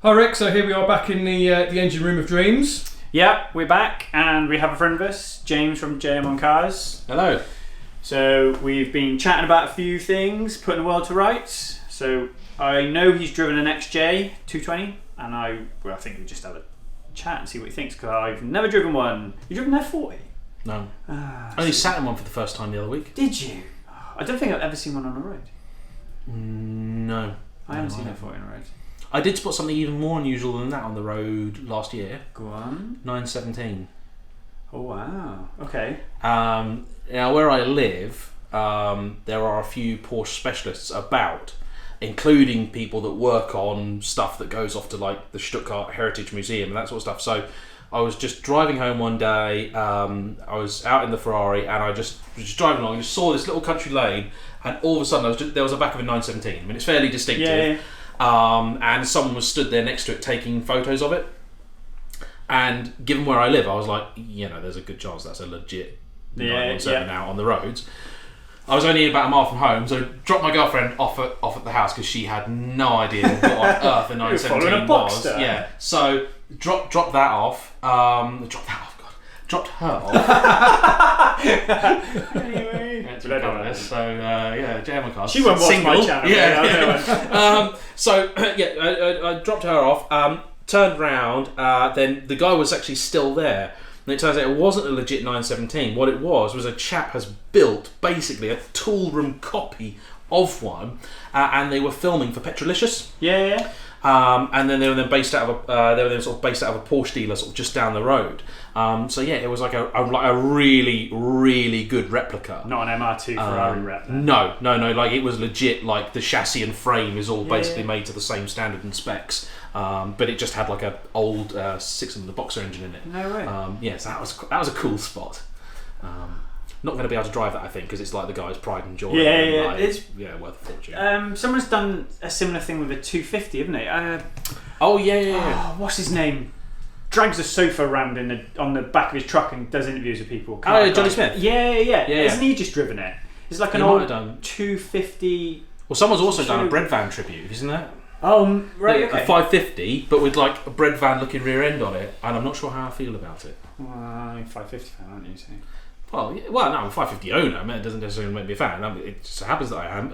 Hi Rick, so here we are back in the engine room of dreams. Yeah, we're back and we have a friend of us, James from JayEmm on Cars. Hello. So we've been chatting about a few things, putting the world to rights. So I know he's driven an XJ 220 and I think we just have a chat and see what he thinks because I've never driven one. You driven an F40? No. I only sat in one for the first time the other week. Did you? I don't think I've ever seen one on the road. No. I haven't seen an F40 on the road. I did spot something even more unusual than that on the road last year. Go on. 917. Oh wow. Okay. Now where I live, there are a few Porsche specialists about, including people that work on stuff that goes off to like the Stuttgart Heritage Museum and that sort of stuff. So I was just driving home one day, I was out in the Ferrari and I was just driving along and just saw this little country lane and all of a sudden there was a back of a 917. I mean, it's fairly distinctive. Yeah. And someone was stood there next to it taking photos of it. And given where I live, I was like, there's a good chance that's a legit 917 out on the roads. I was only about a mile from home, so dropped my girlfriend off at the house because she had no idea what on earth a 917 was. Yeah, so dropped that off. Dropped her off. Anyway. So JayEmm on Cars. She won't watch my channel. Yeah. I dropped her off. Turned round. Then the guy was actually still there. And it turns out it wasn't a legit 917. What it was a chap has built basically a tool room copy of one, and they were filming for Petrolicious. Yeah. And then they were then based out of a Porsche dealer sort of just down the road. It was like a really, really good replica. Not an MR2 Ferrari rep. No. Like it was legit. Like the chassis and frame is all basically made to the same standard and specs. But it just had like an old six-cylinder boxer engine in it. No way. So that was a cool spot. Not going to be able to drive that, I think, because it's like the guy's pride and joy. It's worth a fortune. Someone's done a similar thing with a 250, haven't they? What's his name? Drags a sofa around on the back of his truck and does interviews with people. Johnny Smith. Yeah. Hasn't he just driven it? It's like an old 250. Well, someone's also done a bread van tribute, isn't it? Oh, right. Okay. A 550, but with like a bread van looking rear end on it, and I'm not sure how I feel about it. Well, I'm 550 fan, aren't you? So. No, I'm a 550 owner. I mean, it doesn't necessarily make me a fan. It just happens that I am.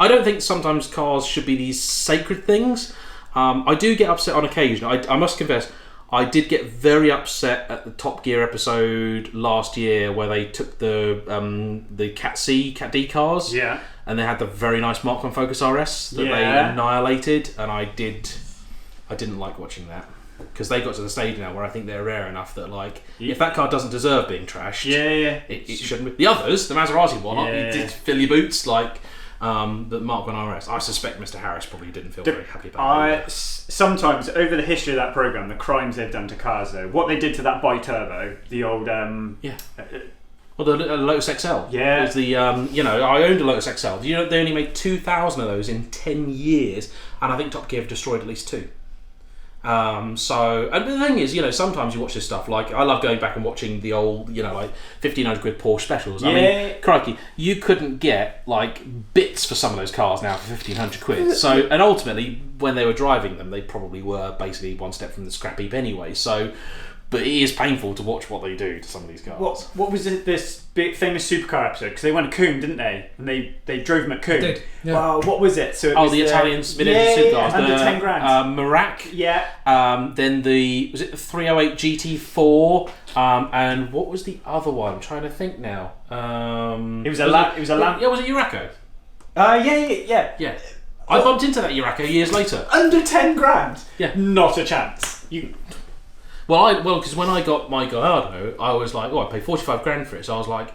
I don't think sometimes cars should be these sacred things. I do get upset on occasion. I must confess, I did get very upset at the Top Gear episode last year where they took the Cat D cars. Yeah. And they had the very nice Mark 1 Focus RS that they annihilated, and I didn't like watching that. Because they got to the stage now where I think they're rare enough that if that car doesn't deserve being trashed, it shouldn't be. The others, the Maserati one, you did fill your boots the Mark 1 RS. I suspect Mr. Harris probably didn't feel very happy about it. Sometimes over the history of that programme, the crimes they've done to cars though, what they did to that bi-turbo, the old well, the Lotus XL. Yeah. Was the I owned a Lotus XL. They only made 2,000 of those in 10 years, and I think Top Gear have destroyed at least 2. And the thing is, sometimes you watch this stuff, like I love going back and watching the old, like 1,500 quid Porsche specials. I mean, crikey, you couldn't get like bits for some of those cars now for 1,500 quid. So, and ultimately, when they were driving them, they probably were basically one step from the scrap heap anyway. So, but it is painful to watch what they do to some of these cars. What was this big famous supercar episode? Because they went to Coombe, didn't they? And they drove them at Coombe. They did. Yeah. Well, what was it? So it was the Italian mid-engine supercars. Under 10 grand. Merak. Yeah. Then was it the 308 GT4? And what was the other one? I'm trying to think now. It was a Lamb. Yeah, was it Urraco? Yeah. I bumped into that Urraco years later. Under 10 grand. Yeah. Not a chance. Because when I got my Gallardo, I was like, I paid 45 grand for it. So I was like,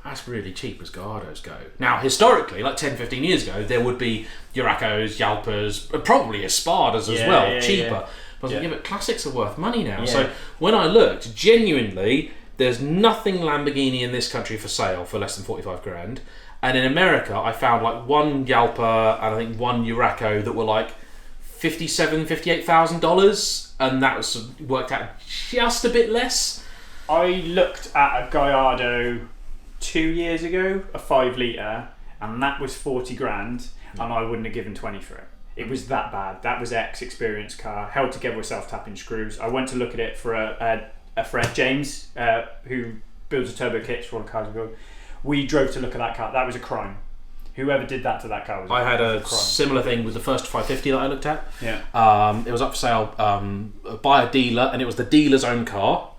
that's really cheap as Gallardos go. Now, historically, like 10, 15 years ago, there would be Urracos, Jalpas, probably Espadas as well, cheaper. Yeah. But I was like, but classics are worth money now. Yeah. So when I looked, genuinely, there's nothing Lamborghini in this country for sale for less than 45 grand. And in America, I found like one Jalpa and I think one Urraco that were like $57,000, $58,000. And that was worked out just a bit less. I looked at a Gallardo 2 years ago, a 5 litre, and that was 40 grand, and I wouldn't have given 20 for it. It was that bad. That was X experience car, held together with self-tapping screws. I went to look at it for a friend, James, who builds a turbo kits for all the cars we build. We drove to look at that car. That was a crime. Whoever did that to that car was I had a crime. similar thing with the first 550 that I looked at. Yeah. It was up for sale by a dealer, and it was the dealer's own car.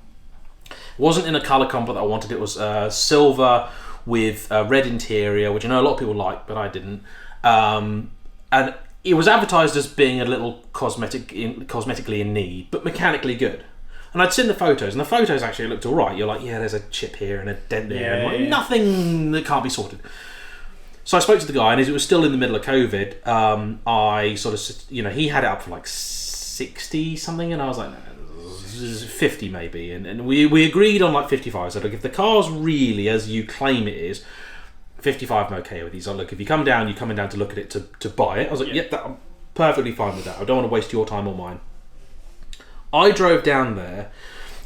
It wasn't in a colour combo that I wanted. It was silver with a red interior, which I know a lot of people like, but I didn't. And it was advertised as being a little cosmetically in need, but mechanically good. And I'd seen the photos, and the photos actually looked all right. You're like, yeah, there's a chip here and a dent there, and like, nothing that can't be sorted. So I spoke to the guy, and as it was still in the middle of COVID, I sort of, he had it up for like 60 something, and I was like, no, 50 maybe, and we agreed on like 55. I said, look, if the car's really as you claim it is, 55 I'm okay with. He's like, look, if you come down, you're coming down to look at it to buy it. I was like, yep, I'm perfectly fine with that. I don't want to waste your time or mine. I drove down there,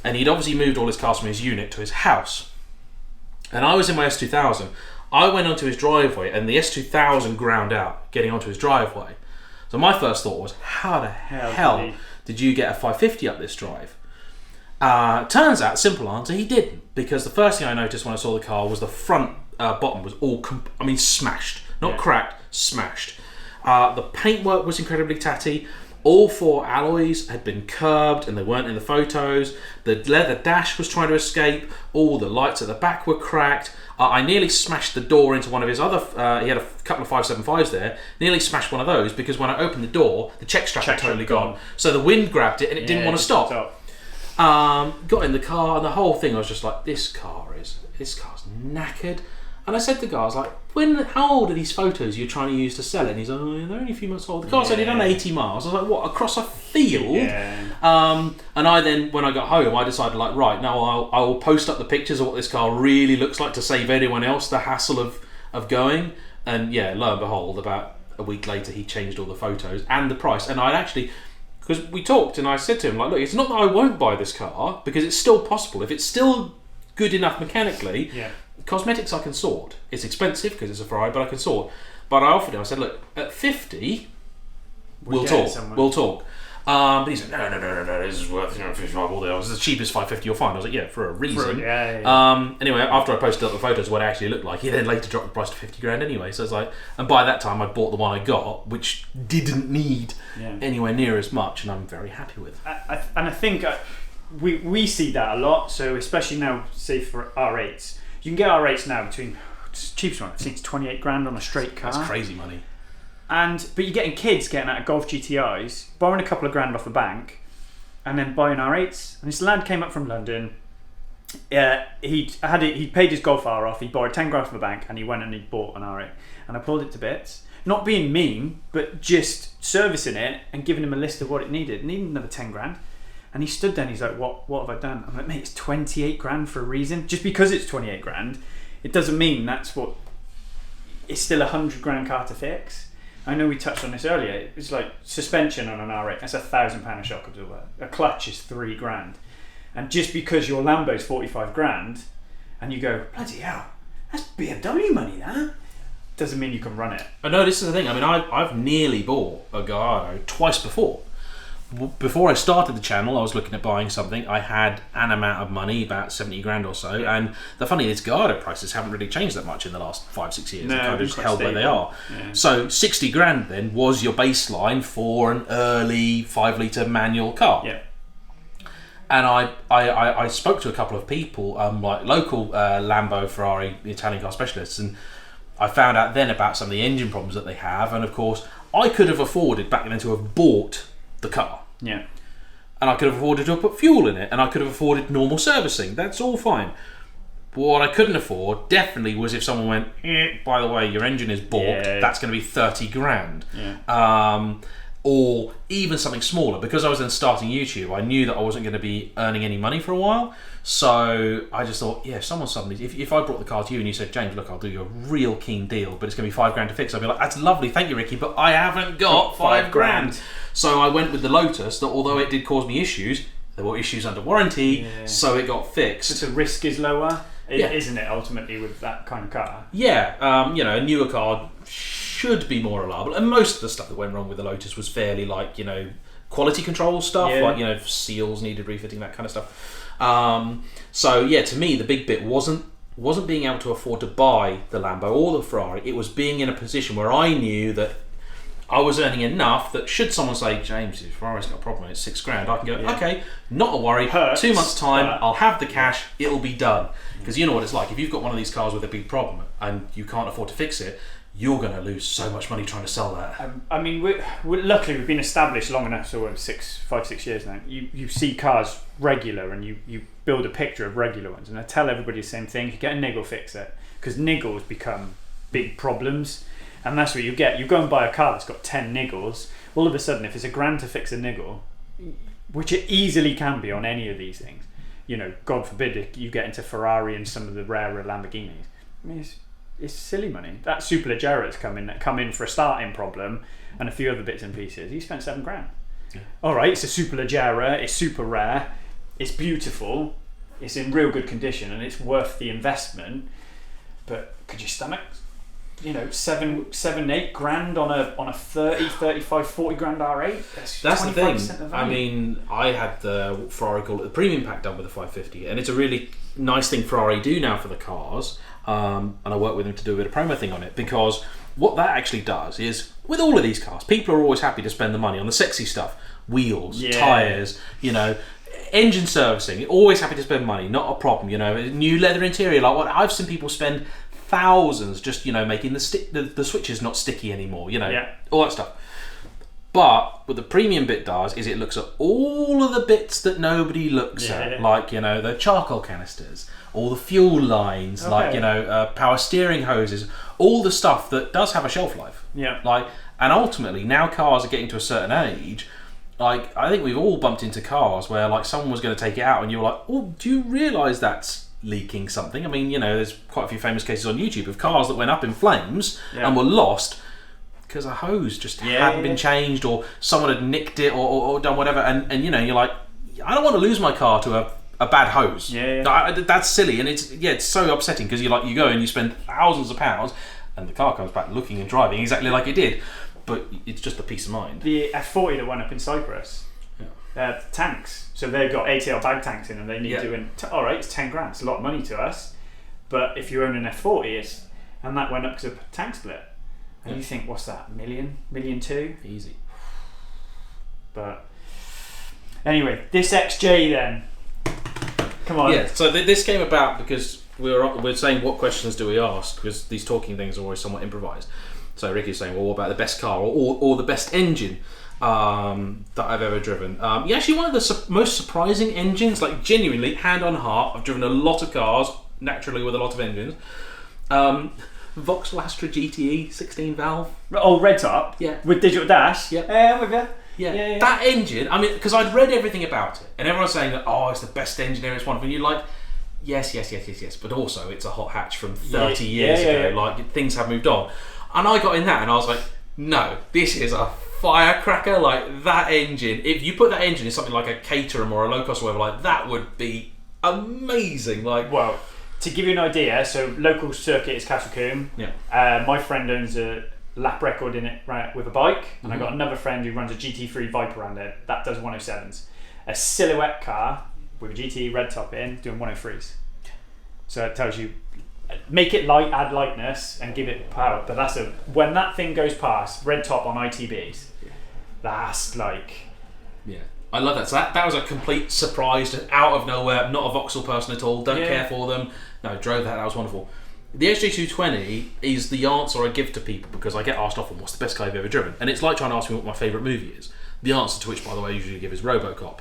and he'd obviously moved all his cars from his unit to his house, and I was in my S2000. I went onto his driveway, and the S2000 ground out getting onto his driveway. So my first thought was, how the hell did you get a 550 up this drive? Turns out, simple answer, he didn't, because the first thing I noticed when I saw the car was the front bottom was all smashed, not cracked, smashed. The paintwork was incredibly tatty. All 4 alloys had been curbed and they weren't in the photos. The leather dash was trying to escape. All the lights at the back were cracked. I nearly smashed the door into one of his other, he had a couple of 575s there, nearly smashed one of those because when I opened the door, the check strap had totally gone. So the wind grabbed it and it didn't want to stop. Got in the car, and the whole thing, I was just like, this car's knackered. And I said to the guy, I was like, how old are these photos you're trying to use to sell it? And he's like, oh, they're only a few months old. The car's only done 80 miles. I was like, what, across a field? And I then, when I got home, I decided, like, right, now I will post up the pictures of what this car really looks like to save anyone else the hassle of going. And yeah, lo and behold, about a week later, he changed all the photos and the price. And I'd actually, because we talked, and I said to him, like, look, it's not that I won't buy this car, because it's still possible. If it's still good enough mechanically, cosmetics I can sort. It's expensive because it's a Ferrari, but I can sort. But I offered him, I said, look, at 50, we'll talk. But he's like, no, this is worth 55 all day. It was the cheapest 550 you'll find. I was like, yeah, for a reason. Anyway, after I posted up the photos of what it actually looked like, he then later dropped the price to 50 grand anyway. So it's like, and by that time I bought the one I got, which didn't need anywhere near as much, and I'm very happy with. I think we see that a lot. So especially now, say for R8s, you can get R8s now between, cheapest one I think it's 28 grand on a straight car. That's crazy money. But you're getting kids getting out of Golf GTIs, borrowing a couple of grand off the bank, and then buying R8s. And this lad came up from London. He paid his Golf R off. He borrowed 10 grand from the bank, and he went and he bought an R8. And I pulled it to bits, not being mean, but just servicing it and giving him a list of what it needed. It needed another 10 grand. And he stood there and he's like, what have I done? I'm like, mate, it's 28 grand for a reason. Just because it's 28 grand, it doesn't mean that's what. It's still a 100 grand car to fix. I know we touched on this earlier. It's like suspension on an R8. That's £1,000 a shock absorber. A clutch is 3 grand. And just because your Lambo's 45 grand, and you go, bloody hell, that's BMW money, that doesn't mean you can run it. I know, this is the thing. I mean, I've nearly bought a Gallardo twice before. Before I started the channel, I was looking at buying something. I had an amount of money, about 70 grand or so, and the funny is, Gallardo prices haven't really changed that much in the last 5-6 years. They've kind of just held where they are. So 60 grand then was your baseline for an early 5-litre manual car. And I spoke to a couple of people, like local Lambo, Ferrari, Italian car specialists, and I found out then about some of the engine problems that they have. And of course, I could have afforded back then to have bought the car. And I could have afforded to put fuel in it, and I could have afforded normal servicing. That's all fine. But what I couldn't afford definitely was if someone went, by the way, your engine is balked, that's going to be 30 grand. Or even something smaller. Because I was then starting YouTube, I knew that I wasn't going to be earning any money for a while. So I just thought, yeah, if someone suddenly, if I brought the car to you and you said, James, look, I'll do you a real keen deal, but it's going to be 5 grand to fix, I'd be like, that's lovely, thank you, Ricky, but I haven't got 5 grand. So I went with the Lotus, that although it did cause me issues, there were issues under warranty, so it got fixed. So the risk is lower, isn't it, ultimately, with that kind of car? A newer car should be more reliable. And most of the stuff that went wrong with the Lotus was fairly like, quality control stuff, like, seals needed refitting, that kind of stuff. So yeah, to me, the big bit wasn't being able to afford to buy the Lambo or the Ferrari. It was being in a position where I knew that I was earning enough that should someone say, James, if Ferrari's got a problem, it's $6,000, I can go, okay, not a worry, Hurts, 2 months time, I'll have the cash, it'll be done. Because you know what it's like, if you've got one of these cars with a big problem and you can't afford to fix it, you're going to lose so much money trying to sell that. I mean, luckily we've been established long enough, so we're 5-6 years now. You see cars regular, and you build a picture of regular ones, and I tell everybody the same thing: if you get a niggle, fix it, because niggles become big problems, and that's what you get. You go and buy a car that's got 10 niggles. All of a sudden, if it's £1,000 to fix a niggle, which it easily can be on any of these things, God forbid if you get into Ferrari and some of the rarer Lamborghinis. I mean, it's silly money. That Superleggera that's come in for a starting problem and a few other bits and pieces. He spent £7,000. Yeah. All right, it's a Superleggera. It's super rare. It's beautiful. It's in real good condition, and it's worth the investment. But could you stomach, 7-8 grand on a 30, 35, 40 grand R8? That's the thing. I mean, I had the Ferrari call it the premium pack done with the 550, and it's a really nice thing Ferrari do now for the cars. And I work with them to do a bit of promo thing on it, because what that actually does is, with all of these cars, people are always happy to spend the money on the sexy stuff, wheels, tyres, engine servicing, always happy to spend money, not a problem, new leather interior, like what I've seen people spend thousands just, making the switches not sticky anymore, all that stuff. But what the premium bit does is it looks at all of the bits that nobody looks at, like, the charcoal canisters, all the fuel lines, power steering hoses, all the stuff that does have a shelf life. Yeah. And ultimately, now cars are getting to a certain age, I think we've all bumped into cars where, someone was going to take it out and you're like, oh, do you realise that's leaking something? I mean, there's quite a few famous cases on YouTube of cars that went up in flames and were lost because a hose just hadn't been changed, or someone had nicked it, or done whatever, and you're like, I don't want to lose my car to a bad hose. That's silly, and it's so upsetting, because you go and you spend thousands of pounds and the car comes back looking and driving exactly like it did, but it's just a peace of mind. The F40 that went up in Cyprus, tanks, so they've got ATL bag tanks in, and they need doing. All right, it's £10,000, it's a lot of money to us, but if you own an F40, and that went up because of a tank split. And you think, what's that? $1 million, $1.2 million? Easy. But anyway, this XJ then. Come on. Yeah. So this came about because we're saying, what questions do we ask? Because these talking things are always somewhat improvised. So Ricky's saying, well, what about the best car or the best engine that I've ever driven? Actually, one of the most surprising engines, genuinely, hand on heart. I've driven a lot of cars, naturally, with a lot of engines. VAUXHALL Astra GTE 16 valve. Oh, red top. Yeah. With digital dash. Yeah. With you. Yeah. That engine. I mean, because I'd read everything about it, and everyone's saying that, oh, it's the best engine ever. It's wonderful. And you're like, yes. But also, it's a hot hatch from 30 years ago. Things have moved on. And I got in that, and I was like, no, this is a firecracker. That engine. If you put that engine in something like a Caterham or a low cost or whatever, that would be amazing. Well. To give you an idea, so local circuit is Castle Combe. Yeah. My friend owns a lap record in it with a bike, and I got another friend who runs a GT3 Viper around it that does 107s. A silhouette car with a GT red top in doing 103s. So it tells you, make it light, add lightness, and give it power. But when that thing goes past red top on ITBs, that's yeah. I love that. So that was a complete surprise, out of nowhere. Not a VAUXHALL person at all. Don't care for them. No, drove that. That was wonderful. The XJ220 is the answer I give to people, because I get asked often, what's the best car you've ever driven? And it's like trying to ask me what my favourite movie is. The answer to which, by the way, I usually give is RoboCop,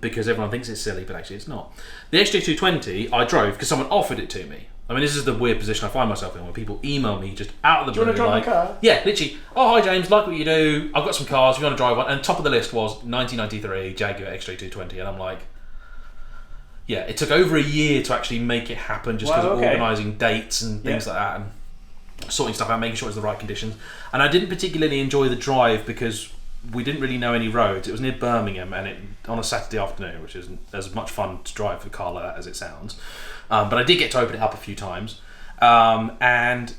because everyone thinks it's silly, but actually it's not. The XJ220 I drove because someone offered it to me. I mean, this is the weird position I find myself in, when people email me just out of the blue. Do you want to drive my car? Yeah, literally. Oh, hi James, like what you do. I've got some cars. If you want to drive one, and top of the list was 1993 Jaguar XJ220, and I'm like, yeah. It took over a year to actually make it happen, just because of organising dates and things like that, and sorting stuff out, making sure it was the right conditions. And I didn't particularly enjoy the drive because we didn't really know any roads. It was near Birmingham, and on a Saturday afternoon, which isn't as much fun to drive a car like that as it sounds. But I did get to open it up a few times, and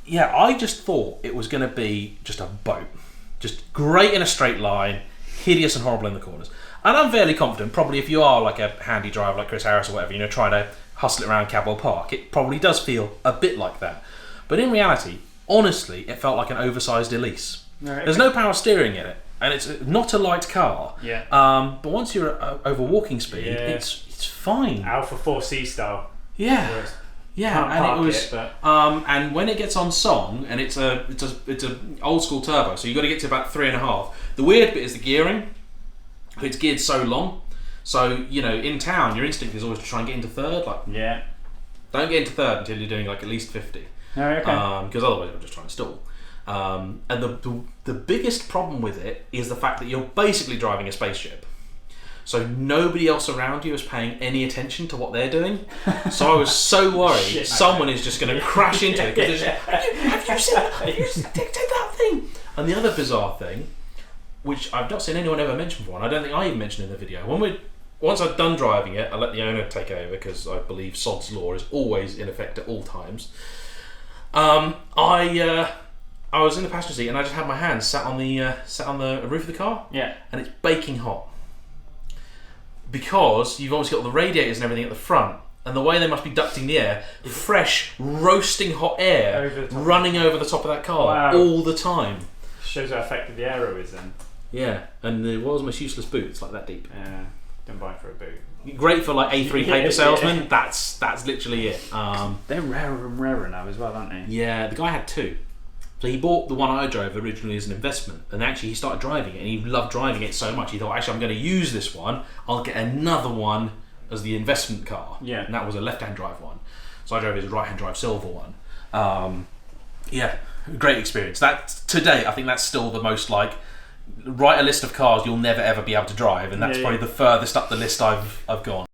yeah, I just thought it was going to be just a boat. Just great in a straight line, hideous and horrible in the corners. And I'm fairly confident, probably if you are like a handy driver like Chris Harris or whatever, you know, trying to hustle it around Cadwell Park, it probably does feel a bit like that. But in reality, honestly, it felt like an oversized Elise. Okay. There's no power steering in it, and it's not a light car. Yeah. But once you're over walking speed, it's fine. Alpha 4C style. Yeah. Yeah, Can't and park it was, it, and when it gets on song, and it's a old school turbo, so you got to get to about 3.5. The weird bit is the gearing. It's geared so long, so you know in town your instinct is always to try and get into third. Like, yeah, don't get into third until you're doing like at least 50. Oh, okay. Because otherwise you'll just try and stall. And the biggest problem with it is the fact that you're basically driving a spaceship. So nobody else around you is paying any attention to what they're doing. So I was so worried someone is just going to crash into it. Because have you seen that? Have you seen that thing? And the other bizarre thing, which I've not seen anyone ever mention before, and I don't think I even mentioned in the video, once I'd done driving it, I let the owner take over because I believe Sod's Law is always in effect at all times. I was in the passenger seat and I just had my hands sat on the roof of the car. Yeah. And it's baking hot. Because you've obviously got the radiators and everything at the front, and the way they must be ducting the air, fresh, roasting hot air running over the top of that car all the time. Shows how effective the aero is then. Yeah, and the world's most useless boot, it's like that deep. Yeah, don't buy it for a boot. Great for like A3 paper salesmen, yeah. That's literally it. They're rarer and rarer now as well, aren't they? Yeah, the guy had 2. So he bought the one I drove originally as an investment, and actually he started driving it, and he loved driving it so much he thought, actually I'm going to use this one, I'll get another one as the investment car. Yeah. And that was a left-hand drive one. So I drove his right-hand drive silver one. Yeah, great experience. That to date, I think that's still the most like, write a list of cars you'll never ever be able to drive, and that's probably the furthest up the list I've gone.